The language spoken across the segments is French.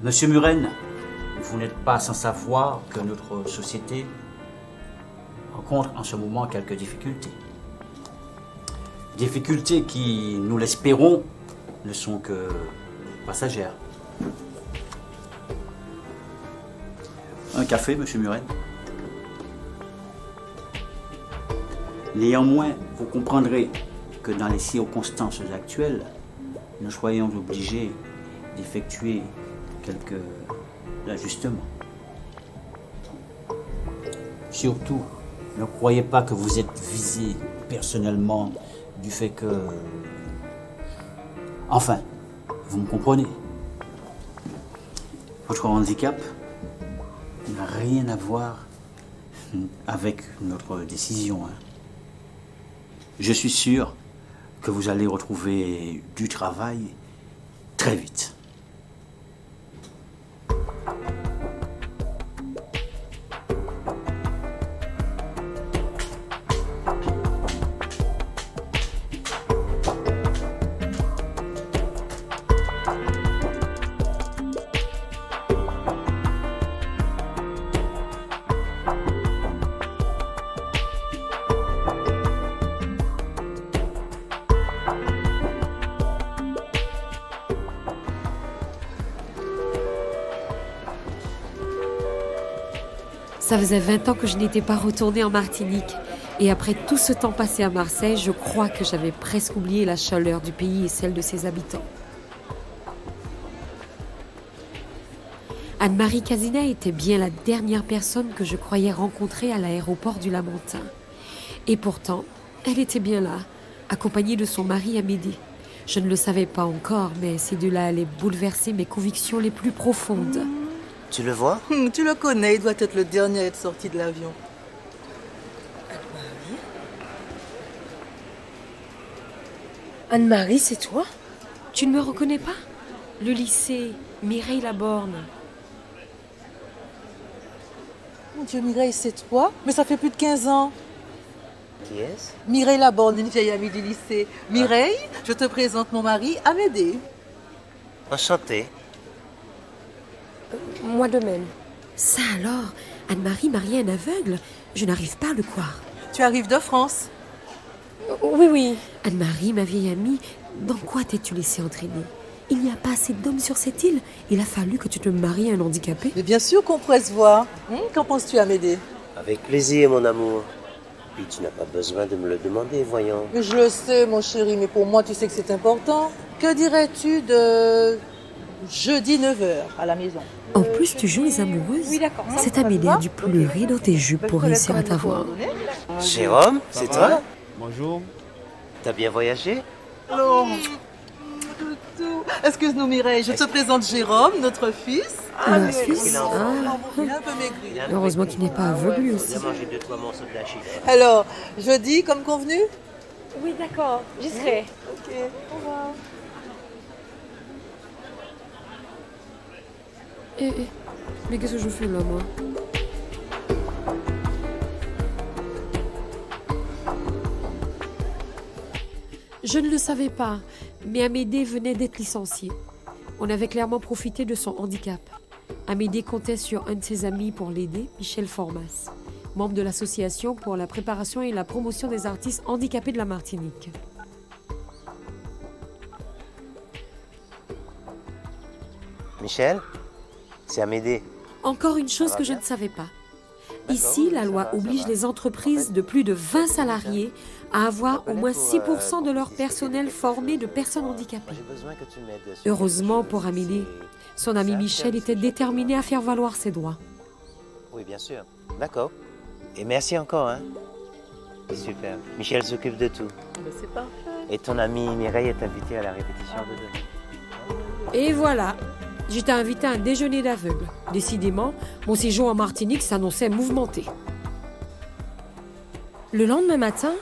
Monsieur Muren, vous n'êtes pas sans savoir que notre société rencontre en ce moment quelques difficultés. Difficultés qui, nous l'espérons, ne sont que passagères. Un café, monsieur Muren? Néanmoins, vous comprendrez que dans les circonstances actuelles, nous soyons obligés d'effectuer quelques ajustements. Surtout, ne croyez pas que vous êtes visé personnellement du fait que... Enfin, vous me comprenez. Votre handicap n'a rien à voir avec notre décision. Je suis sûr que vous allez retrouver du travail très vite. Ça faisait 20 ans que je n'étais pas retournée en Martinique. Et après tout ce temps passé à Marseille, je crois que j'avais presque oublié la chaleur du pays et celle de ses habitants. Anne-Marie Casinet était bien la dernière personne que je croyais rencontrer à l'aéroport du Lamentin. Et pourtant, elle était bien là, accompagnée de son mari Amédée. Je ne le savais pas encore, mais ces deux-là allaient bouleverser mes convictions les plus profondes. Tu le vois? Tu le connais, il doit être le dernier à être sorti de l'avion. Anne-Marie, c'est toi? Tu ne me reconnais pas? Le lycée, Mireille Laborne. Mon Dieu, Mireille, c'est toi? Mais ça fait plus de 15 ans. Qui est-ce? Mireille Laborne, une vieille amie du lycée. Mireille, je te présente mon mari, Amédée. Enchanté. Moi de même. Ça alors, Anne-Marie mariée à un aveugle? Je n'arrive pas à le croire. Tu arrives de France? Oui. Anne-Marie, ma vieille amie, dans quoi t'es-tu laissée entraîner? Il n'y a pas assez d'hommes sur cette île. Il a fallu que tu te maries à un handicapé. Mais bien sûr qu'on pourrait se voir. Qu'en penses-tu, Amédée? Avec plaisir, mon amour. Puis tu n'as pas besoin de me le demander, voyons. Mais je le sais, mon chéri, mais pour moi, tu sais que c'est important. Que dirais-tu de jeudi 9h à la maison? En plus, tu joues les amoureuses. Oui, d'accord. Cette Amédée a dû pleurer dans tes jupes pour réussir à t'avoir. Jérôme, c'est toi? Bonjour. T'as bien voyagé? Alors, excuse-nous, Mireille, je te présente Jérôme, notre fils. Un fils? Ah, Il est un peu maigri. heureusement qu'il n'est pas aveugle aussi. Il a mangé 2-3 morceaux de la chiffre. Alors, jeudi, comme convenu? Oui, d'accord. J'y serai. Ok, au revoir. Mais qu'est-ce que je fais là, moi? Je ne le savais pas, mais Amédée venait d'être licenciée. On avait clairement profité de son handicap. Amédée comptait sur un de ses amis pour l'aider, Michel Formas, membre de l'association pour la préparation et la promotion des artistes handicapés de la Martinique. Michel? C'est Amédée. Encore une chose que je ne savais pas. Ici, la loi oblige les entreprises de plus de 20 salariés à avoir au moins 6% de leur personnel formé de personnes handicapées. J'ai besoin que tu m'aides. Heureusement pour Amédée, son ami Michel était déterminé à faire valoir ses droits. Oui, bien sûr. D'accord. Et merci encore, hein. Super. Michel s'occupe de tout. Ben, c'est parfait. Et ton amie Mireille est invitée à la répétition de demain. Et voilà, j'étais invitée à un déjeuner d'aveugles. Décidément, mon séjour en Martinique s'annonçait mouvementé. Le lendemain matin,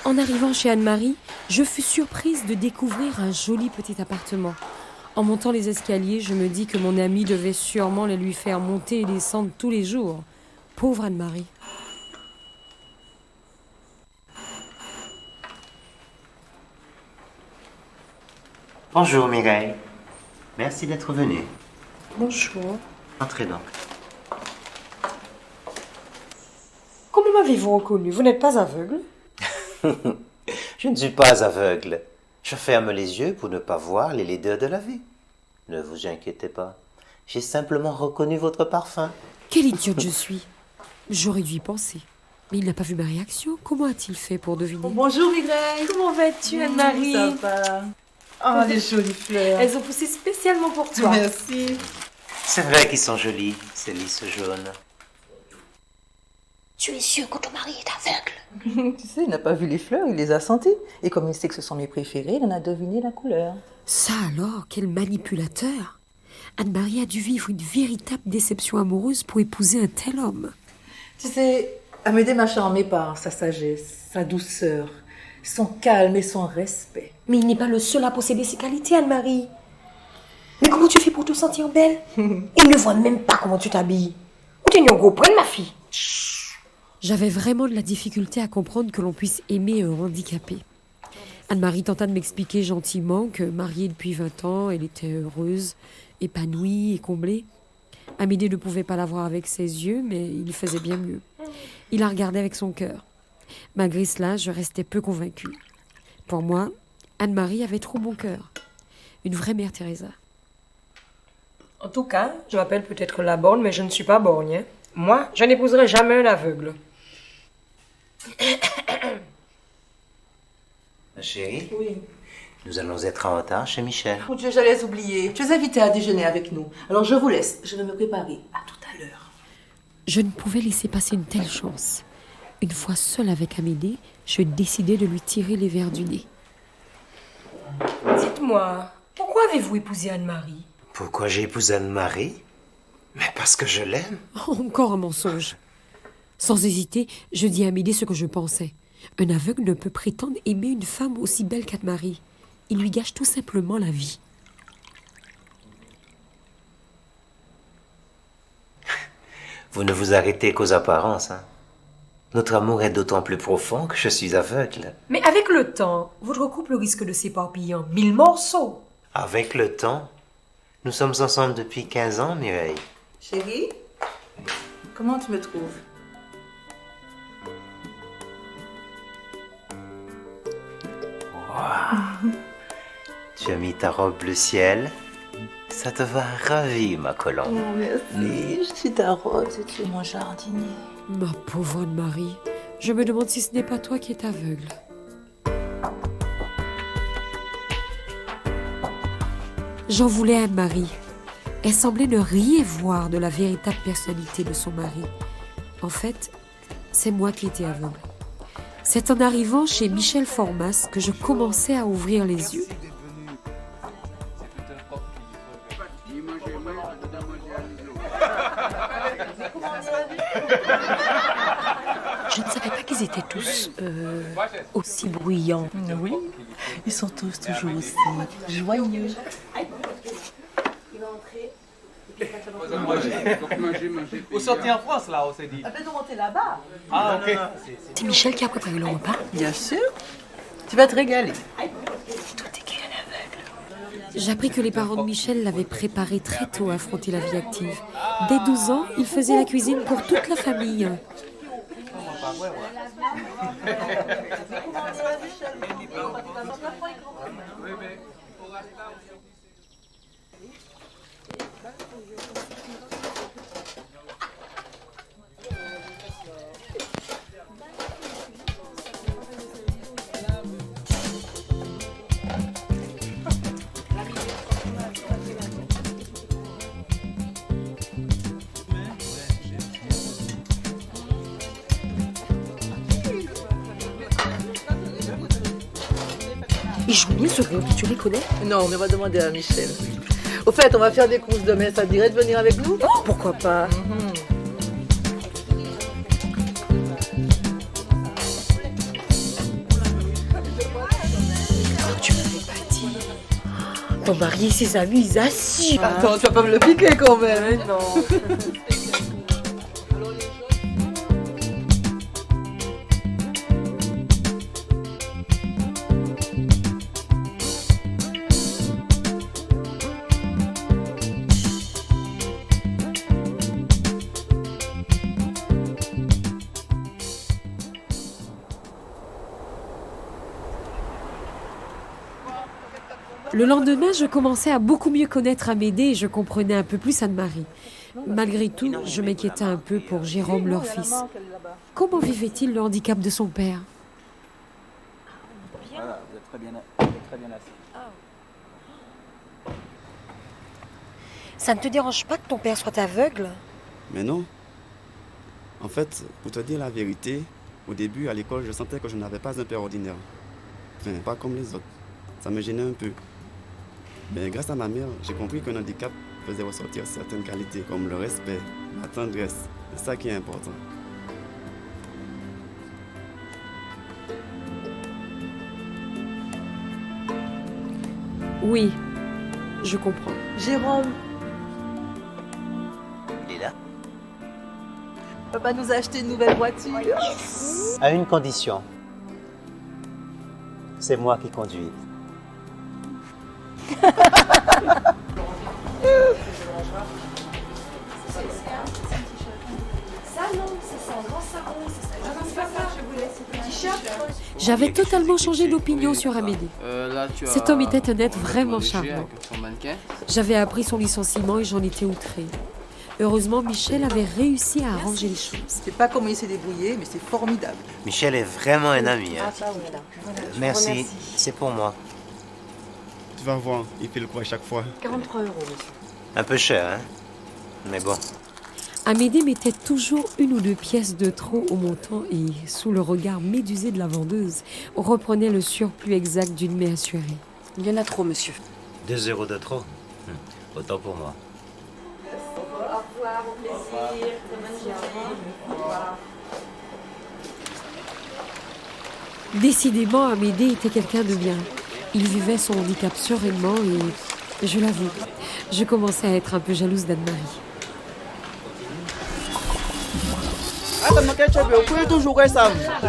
en arrivant chez Anne-Marie, je fus surprise de découvrir un joli petit appartement. En montant les escaliers, je me dis que mon amie devait sûrement les lui faire monter et descendre tous les jours. Pauvre Anne-Marie. Bonjour Mireille. Merci d'être venue. Bonjour. Entrez donc. Comment m'avez-vous reconnu? Vous n'êtes pas aveugle? Je ne suis pas aveugle. Je ferme les yeux pour ne pas voir les laideurs de la vie. Ne vous inquiétez pas. J'ai simplement reconnu votre parfum. Quelle idiote je suis. J'aurais dû y penser. Mais il n'a pas vu ma réaction. Comment a-t-il fait pour deviner? Bonjour Mireille. Comment vas-tu, Anne-Marie? Ça va. Oh, les jolies fleurs. Elles ont poussé spécialement pour toi. Merci. C'est vrai qu'ils sont jolis, ces lys jaunes. Tu es sûr que ton mari est aveugle? Tu sais, il n'a pas vu les fleurs, il les a senties. Et comme il sait que ce sont mes préférés, il en a deviné la couleur. Ça alors, quel manipulateur! Anne-Marie a dû vivre une véritable déception amoureuse pour épouser un tel homme. Tu sais, Amédée m'a charmé par sa sagesse, sa douceur, son calme et son respect. Mais il n'est pas le seul à posséder ces qualités, Anne-Marie. Mais comment tu fais pour te sentir belle? Il ne voit même pas comment tu t'habilles. Où t'es gros, prenne ma fille. J'avais vraiment de la difficulté à comprendre que l'on puisse aimer un handicapé. Anne-Marie tenta de m'expliquer gentiment que, mariée depuis 20 ans, elle était heureuse, épanouie et comblée. Amédée ne pouvait pas la voir avec ses yeux, mais il faisait bien mieux. Il la regardait avec son cœur. Malgré cela, je restais peu convaincue. Pour moi, Anne-Marie avait trop bon cœur. Une vraie mère Teresa. En tout cas, je m'appelle peut-être la borgne, mais je ne suis pas borgne. Hein. Moi, je n'épouserai jamais un aveugle. Ma chérie, Oui. nous allons être en retard chez Michel. Mon Dieu, j'allais oublier. Tu es invité à déjeuner avec nous. Alors je vous laisse. Je vais me préparer. À tout à l'heure. Je ne pouvais laisser passer une telle chance. Une fois seule avec Amédée, je décidai de lui tirer les verres du nez. Dites-moi, pourquoi avez-vous épousé Anne-Marie? Pourquoi j'ai épousé Anne-Marie? Mais parce que je l'aime. Encore un mensonge. Sans hésiter, je dis à Amédée ce que je pensais. Un aveugle ne peut prétendre aimer une femme aussi belle qu'Anne-Marie. Il lui gâche tout simplement la vie. Vous ne vous arrêtez qu'aux apparences, hein. Notre amour est d'autant plus profond que je suis aveugle. Mais avec le temps, votre couple risque de s'éparpiller en 1000 morceaux. Avec le temps, nous sommes ensemble depuis 15 ans, Mireille. Chérie, comment tu me trouves? Tu as mis ta robe bleu ciel. Ça te va ravir, ma colombe. Oh, merci. Je suis ta rose et tu es mon jardinier. Ma pauvre Anne-Marie, je me demande si ce n'est pas toi qui es aveugle. J'en voulais à Anne-Marie. Elle semblait ne rien voir de la véritable personnalité de son mari. En fait, c'est moi qui étais aveugle. C'est en arrivant chez Michel Formas que je commençais à ouvrir les yeux. Je ne savais pas qu'ils étaient tous aussi bruyants. Oui, ils sont tous toujours aussi joyeux. Vous sortez en France, là, on s'est dit. Appelle de monter là-bas. Ah, ok. C'est Michel qui a préparé le repas. Bien sûr. Tu vas te régaler. J'appris que les parents de Michel l'avaient préparé très tôt à affronter la vie active. Dès 12 ans, il faisait la cuisine pour toute la famille. Ils jouent bien ce rôle, tu les connais? Non, mais on va demander à Michel. Au fait, on va faire des courses demain. Ça te dirait de venir avec nous? Oh, pourquoi pas? Tu m'avais pas dit. Ton mari et ses amis, ils assurent. Attends, tu vas pas me le piquer quand même. Non. Le lendemain, je commençais à beaucoup mieux connaître Amédée et je comprenais un peu plus Anne-Marie. Malgré tout, je m'inquiétais un peu pour Jérôme, leur fils. Comment vivait-il le handicap de son père? Voilà, vous êtes très bien assis. Ça ne te dérange pas que ton père soit aveugle? Mais non. En fait, pour te dire la vérité, au début, à l'école, je sentais que je n'avais pas un père ordinaire. Enfin, pas comme les autres. Ça me gênait un peu. Mais grâce à ma mère, j'ai compris qu'un handicap faisait ressortir certaines qualités, comme le respect, la tendresse. C'est ça qui est important. Oui, je comprends. Jérôme, Il est là. papa nous a acheté une nouvelle voiture. À une condition. C'est moi qui conduis. J'avais totalement changé d'opinion sur Amédée. Cet homme était un être vraiment charmant. J'avais appris son licenciement et j'en étais outrée. Heureusement, Michel avait réussi à arranger les choses. Je sais pas comment il s'est débrouillé, mais c'est formidable. Michel est vraiment un ami. Hein. Merci, c'est pour moi. Tu vas voir, il fait le coup à chaque fois. 43 €, monsieur. Un peu cher, hein. Mais bon. Amédée mettait toujours une ou deux pièces de trop au montant et, sous le regard médusé de la vendeuse, on reprenait le surplus exact d'une mère assurée. Il y en a trop, monsieur. 2 € de trop. Autant pour moi. Décidément, Amédée était quelqu'un de bien. Il vivait son handicap sereinement et, je l'avoue, je commençais à être un peu jalouse d'Anne-Marie.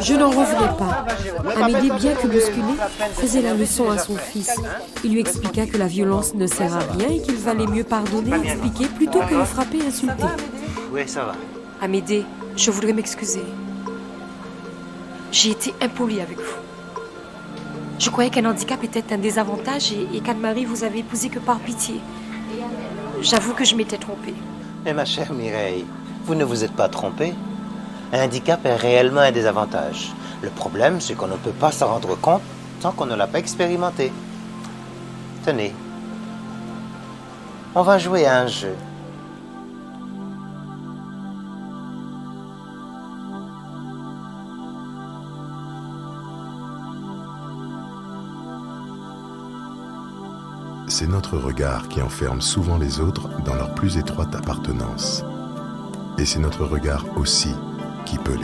Je n'en revenais pas. Amédée, bien que bousculé, faisait la leçon à son fils. Il lui expliqua que la violence ne sert à rien et qu'il valait mieux pardonner et expliquer plutôt que de frapper et insulter. Oui, ça va. Amédée, je voudrais m'excuser. J'ai été impolie avec vous. Je croyais qu'un handicap était un désavantage et qu'Anne-Marie vous avait épousé que par pitié. J'avoue que je m'étais trompée. Mais ma chère Mireille, vous ne vous êtes pas trompée. Un handicap est réellement un désavantage. Le problème, c'est qu'on ne peut pas s'en rendre compte tant qu'on ne l'a pas expérimenté. Tenez, on va jouer à un jeu. C'est notre regard qui enferme souvent les autres dans leur plus étroite appartenance. Et c'est notre regard aussi qui peut les